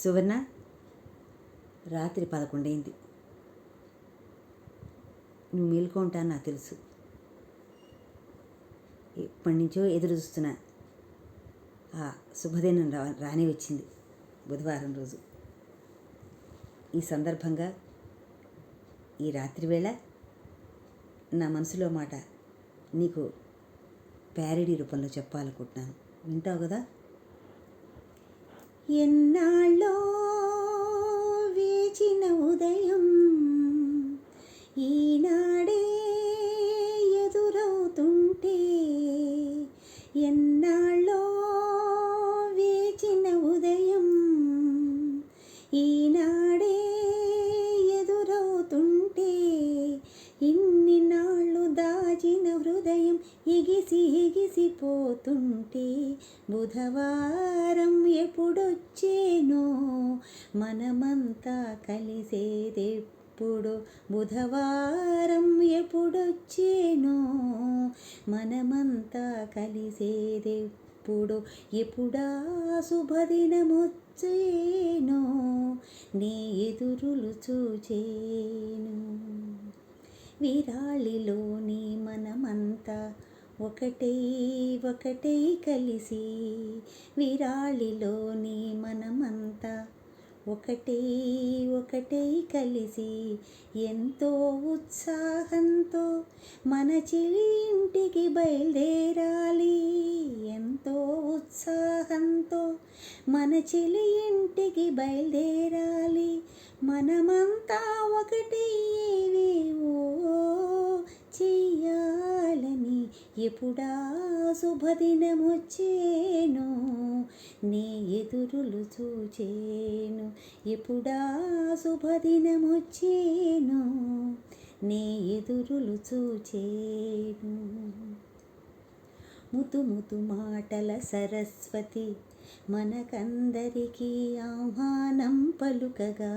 సువర్ణ, రాత్రి 11 అయింది. నువ్వు మేలుకుంటాను నాకు తెలుసు. ఎప్పటి నుంచో ఎదురు చూస్తున్నా ఆ శుభదినం రాని వచ్చింది, బుధవారం రోజు. ఈ సందర్భంగా ఈ రాత్రి వేళ నా మనసులో మాట నీకు ప్యారడీ రూపంలో చెప్పాలనుకుంటున్నాను. వింటావు కదా? ఎన్నాళ్ళో వేచిన ఉదయం ఈనాడే ఎదురవుతుంటే, ఎన్నాళ్ళో వేచిన ఉదయం ఈనాడే ఎదురవుతుంటే, ఇన్ని నాళ్ళు దాచిన హృదయం ఎగిసి ఎగిసిపోతుంటే, బుధవారం ఎప్పుడొచ్చేనో మనమంతా కలిసేదెప్పుడు, బుధవారం ఎప్పుడొచ్చేనో మనమంతా కలిసేదెప్పుడు, ఎప్పుడా శుభదినమొచ్చేనో నీ ఎదురులు చూచేను. విరాళిలోని మనమంతా ఒకటై ఒకటై కలిసి, విరాళిలోని మనమంతా ఒకటై ఒకటై కలిసి, ఎంతో ఉత్సాహంతో మన చెలి ఇంటికి బయలుదేరాలి, ఎంతో ఉత్సాహంతో మన చెలి ఇంటికి బయలుదేరాలి, మనమంతా ఒకటి ఏవేవో చెయ్యాలని, ఎప్పుడా శుభదినమొచ్చేనో నీ ఎదురులు చూచేను, ఎప్పుడా శుభదినమొచ్చేనో నీ ఎదురులు చూచేను. ముతు ముతు మాటల సరస్వతి మనకందరికీ ఆహ్వానం పలుకగా,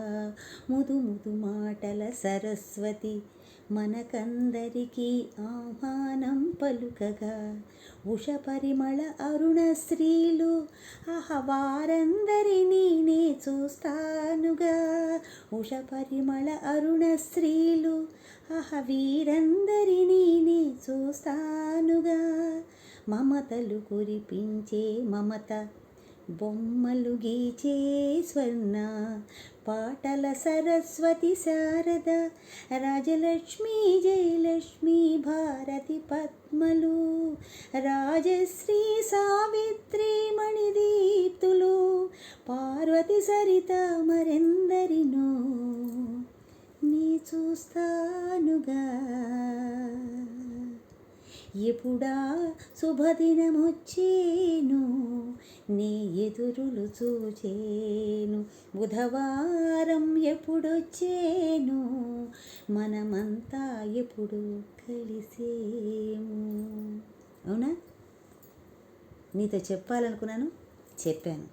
ముదు ముదు మాటల సరస్వతి మనకందరికీ ఆహ్వానం పలుకగా, ఉష పరిమళ అరుణ స్త్రీలు వారందరినీ నే చూస్తానుగా, ఉష పరిమళ అరుణ స్త్రీలు వీరందరినీ నే చూస్తానుగా, మమతలు కురిపించే మమత బొమ్మలు గీచే స్వర్ణ పాటల సరస్వతి శారద, రాజలక్ష్మి జయలక్ష్మి భారతి పద్మలు, రాజశ్రీ సావిత్రి మణిదీప్తులు, పార్వతి సరిత మరెందరినో నీ చూస్తానుగా, ఎప్పుడా శుభదినమొచ్చేను నీ ఎదురులు చూచేను, బుధవారం ఎప్పుడొచ్చేను మనమంతా ఎప్పుడు కలిసేము. అవునా? నీతో చెప్పాలనుకున్నాను, చెప్పాను.